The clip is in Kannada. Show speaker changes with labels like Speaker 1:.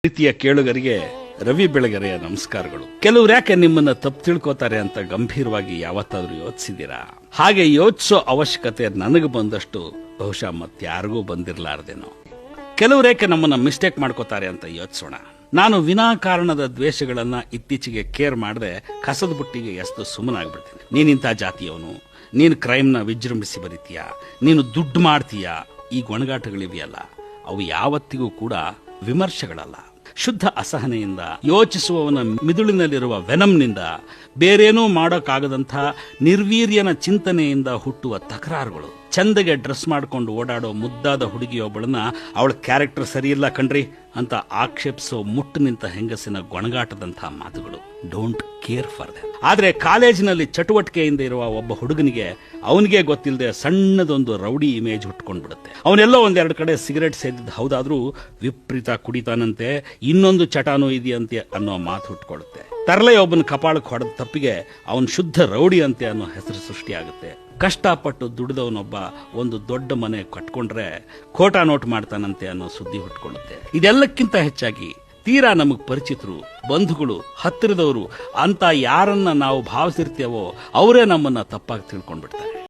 Speaker 1: ಪ್ರೀತಿಯ ಕೇಳುಗರಿಗೆ ರವಿ ಬೆಳಗೆರೆಯ ನಮಸ್ಕಾರಗಳು. ಕೆಲವ್ರು ಯಾಕೆ ನಿಮ್ಮನ್ನ ತಪ್ಪು ತಿಳ್ಕೋತಾರೆ ಅಂತ ಗಂಭೀರವಾಗಿ ಯಾವತ್ತಾದ್ರೂ ಯೋಚಿಸಿದ್ದೀರಾ? ಹಾಗೆ ಯೋಚಿಸೋ ಅವಶ್ಯಕತೆ ನನಗೆ ಬಂದಷ್ಟು ಬಹುಶಃ ಮತ್ತಾರಿಗೂ ಬಂದಿರಲಾರ್ದೇನೋ. ಕೆಲವ್ರು ಯಾಕೆ ನಮ್ಮನ್ನ ಮಿಸ್ಟೇಕ್ ಮಾಡ್ಕೋತಾರೆ ಅಂತ ಯೋಚಿಸೋಣ. ನಾನು ವಿನಾಕಾರಣದ ದ್ವೇಷಗಳನ್ನ ಇತ್ತೀಚೆಗೆ ಕೇರ್ ಮಾಡದೆ ಕಸದ ಬುಟ್ಟಿಗೆ ಎಷ್ಟು ಸುಮ್ಮನಾಗ್ಬಿಡ್ತೀನಿ. ನೀನಿಂತ ಜಾತಿಯವನು, ನೀನು ಕ್ರೈಮ್ನ ವಿಜೃಂಭಿಸಿ ಬರೀತೀಯಾ, ನೀನು ದುಡ್ಡು ಮಾಡ್ತೀಯಾ, ಈ ಗೊಣಗಾಟಗಳಿವೆಯಲ್ಲ, ಅವು ಯಾವತ್ತಿಗೂ ಕೂಡ ವಿಮರ್ಶೆಗಳಲ್ಲ. ಶುದ್ಧ ಅಸಹನೆಯಿಂದ, ಯೋಚಿಸುವವನ ಮಿದುಳಿನಲ್ಲಿರುವ ವೆನಮ್ನಿಂದ, ಬೇರೇನೂ ಮಾಡೋಕ್ಕಾಗದಂಥ ನಿರ್ವೀರ್ಯನ ಚಿಂತನೆಯಿಂದ ಹುಟ್ಟುವ ತಕರಾರುಗಳು. ಚಂದಗೆ ಡ್ರೆಸ್ ಮಾಡ್ಕೊಂಡು ಓಡಾಡೋ ಮುದ್ದಾದ ಹುಡುಗಿಯೊಬ್ಬಳನ್ನ ಅವಳ ಕ್ಯಾರೆಕ್ಟರ್ ಸರಿಯಿಲ್ಲ ಕಣ್ರಿ ಅಂತ ಆಕ್ಷೇಪಿಸೋ ಮುಟ್ಟು ನಿಂತ ಹೆಂಗಸಿನ ಗೊಣಗಾಟದಂಥ ಮಾತುಗಳು. Don't care for them. ಆದ್ರೆ ಕಾಲೇಜಿನಲ್ಲಿ ಚಟುವಟಿಕೆಯಿಂದ ಇರುವ ಒಬ್ಬ ಹುಡುಗನಿಗೆ ಅವನಿಗೆ ಗೊತ್ತಿಲ್ಲದೆ ಸಣ್ಣದೊಂದು ರೌಡಿ ಇಮೇಜ್ ಹುಟ್ಕೊಂಡ್ಬಿಡುತ್ತೆ. ಅವನೆಲ್ಲೋ ಒಂದೆರಡು ಕಡೆ ಸಿಗರೆಟ್ ಸೇದಿದ್ದು ಹೌದಾದ್ರೂ ವಿಪರೀತ ಕುಡಿತಾನಂತೆ, ಇನ್ನೊಂದು ಚಟಾನೂ ಇದೆಯಂತೆ ಅನ್ನೋ ಮಾತು ಹುಟ್ಕೊಳ್ಳುತ್ತೆ. ತರಲೆ ಒಬ್ಬನ ಕಪಾಳಕ್ಕೆ ಹೊಡೆದ ತಪ್ಪಿಗೆ ಅವನ್ ಶುದ್ಧ ರೌಡಿ ಅಂತೆ ಅನ್ನೋ ಹೆಸರು ಸೃಷ್ಟಿಯಾಗುತ್ತೆ. ಕಷ್ಟಪಟ್ಟು ದುಡಿದವನೊಬ್ಬ ಒಂದು ದೊಡ್ಡ ಮನೆ ಕಟ್ಕೊಂಡ್ರೆ ಖೋಟಾ ನೋಟ್ ಮಾಡ್ತಾನಂತೆ ಅನ್ನೋ ಸುದ್ದಿ ಹುಟ್ಕೊಳ್ಳುತ್ತೆ. ಇದೆಲ್ಲಕ್ಕಿಂತ ಹೆಚ್ಚಾಗಿ ತೀರಾ ನಮಗ್ ಪರಿಚಿತರು, ಬಂಧುಗಳು, ಹತ್ತಿರದವರು ಅಂತ ಯಾರನ್ನ ನಾವು ಭಾವಿಸಿರ್ತೇವೋ ಅವರೇ ನಮ್ಮನ್ನ ತಪ್ಪಾಗಿ ತಿಳ್ಕೊಂಡ್ಬಿಡ್ತಾರೆ.